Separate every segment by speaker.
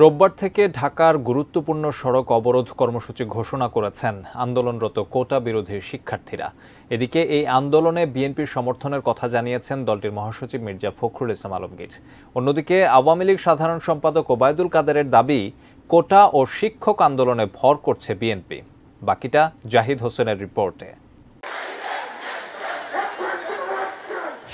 Speaker 1: রোববার থেকে ঢাকার গুরুত্বপূর্ণ সড়ক অবরোধ কর্মসূচি ঘোষণা করেছেন আন্দোলনরত কোটা বিরোধী শিক্ষার্থীরা। এদিকে এই আন্দোলনে বিএনপির সমর্থনের কথা জানিয়েছেন দলটির মহাসচিব মির্জা ফখরুল ইসলাম আলমগীর। অন্যদিকে আওয়ামী লীগ সাধারণ সম্পাদক ওবায়দুল কাদেরের দাবি, কোটা ও শিক্ষক আন্দোলনে ভর করছে বিএনপি। বাকিটা জাহিদ হোসেনের রিপোর্টে।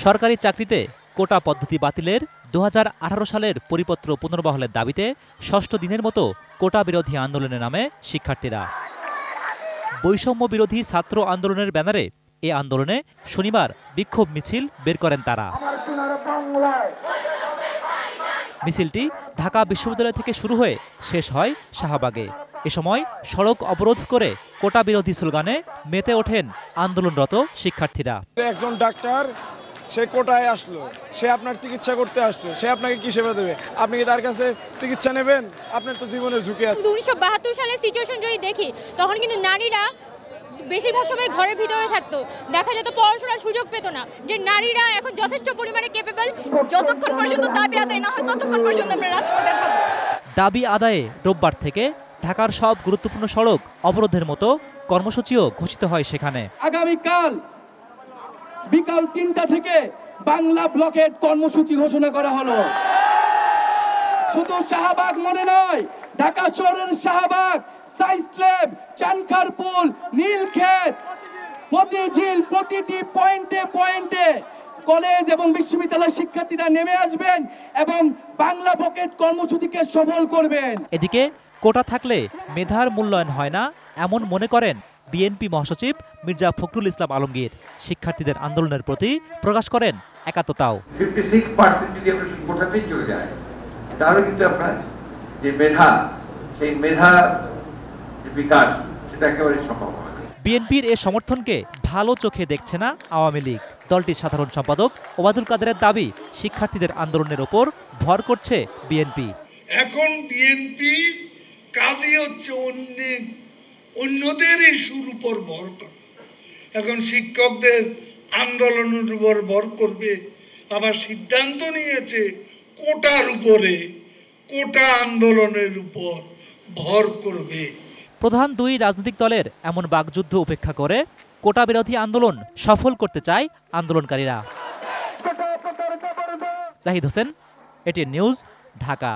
Speaker 2: সরকারি চাকরিতে কোটা পদ্ধতি বাতিলের 2018 সালের পরিপত্র পুনর্বহালের দাবিতে ষষ্ঠ দিনের মতো কোটা বিরোধী আন্দোলনে নামে শিক্ষার্থীরা। বৈষম্য বিরোধী ছাত্র আন্দোলনের ব্যানারে এ আন্দোলনে শনিবার বিক্ষোভ মিছিল বের করেন তারা। মিছিলটি ঢাকা বিশ্ববিদ্যালয় থেকে শুরু হয়ে শেষ হয় শাহবাগে। এ সময় সড়ক অবরোধ করে কোটা বিরোধী স্লোগানে মেতে ওঠেন আন্দোলনরত শিক্ষার্থীরা।
Speaker 3: একজন ডাক্তার, সে কোটায় আসলো, সে আপনার চিকিৎসা করতে আসছে, সে আপনাকে কি সেবা দেবে? আপনি কি তার কাছে চিকিৎসা নেবেন? আপনার তো জীবনের ঝুঁকি আছে।
Speaker 4: 1972 সালের সিচুয়েশন যদি দেখি, তখন কিন্তু নারীরা বেশিরভাগ সময় ঘরের ভিতরে থাকতো, দেখা যেত পড়াশোনার সুযোগ পেত না। যে নারীরা এখন যথেষ্ট পরিমাণে ক্যাপেবল, যতক্ষণ পর্যন্ত দাবি আদায় না হয় ততক্ষণ পর্যন্ত আমরা রাজপথে থাকবো।
Speaker 2: দাবি আদায়ে রোববার থেকে ঢাকার সব গুরুত্বপূর্ণ সড়ক অবরোধের মতো কর্মসূচিও ঘোষিত হয় সেখানে।
Speaker 5: আগামীকাল বিকাল 3টা থেকে বাংলা ব্লকের কর্মসূচি ঘোষণা করা হলো। শুধু শাহবাগ মনে নয়, ঢাকা শহরের শাহবাগ, সাইস্লেব, চানখারপুল, নীলক্ষেত, মতিঝিল, প্রতিটি পয়েন্টে পয়েন্টে কলেজ এবং বিশ্ববিদ্যালয়ের শিক্ষার্থীরা নেমে আসবেন এবং বাংলা ব্লকের কর্মসূচিকে সফল করবেন।
Speaker 2: এদিকে কোটা থাকলে মেধার মূল্যায়ন হয় না এমন মনে করেন বিএনপি মহাসচিব মির্জা ফখরুল ইসলাম আলমগীর। শিক্ষার্থীদের আন্দোলনের প্রতি প্রকাশ করেন একাত্মতাও।
Speaker 6: 56% যদি আমরা কোটাতেই চলে যায়, তাহলে কিন্তু আপনার যে মেধা, সেই মেধা বিকাশ সেটা একেবারে সম্ভব হবে।
Speaker 2: বিএনপির এ সমর্থনকে ভালো চোখে দেখছে না আওয়ামী লীগ। দলটির সাধারণ সম্পাদক ওবায়দুল কাদেরের দাবি, শিক্ষার্থীদের আন্দোলনের ওপর ভর করছে বিএনপি।
Speaker 7: এখন বিএনপি কাজই হচ্ছে অন্যদের ইস্যুর উপর ভর করা। এখন শিক্ষকদের আন্দোলনের উপর ভর করবে, আবার সিদ্ধান্ত নিয়েছে কোটার উপরে, কোটা আন্দোলনের উপর ভর করবে।
Speaker 2: প্রধান দুই রাজনৈতিক দলের এমন বাকযুদ্ধ উপেক্ষা করে কোটা বিরোধী আন্দোলন সফল করতে চায় আন্দোলনকারীরা। Zahid Hossain, ATN news, Dhaka.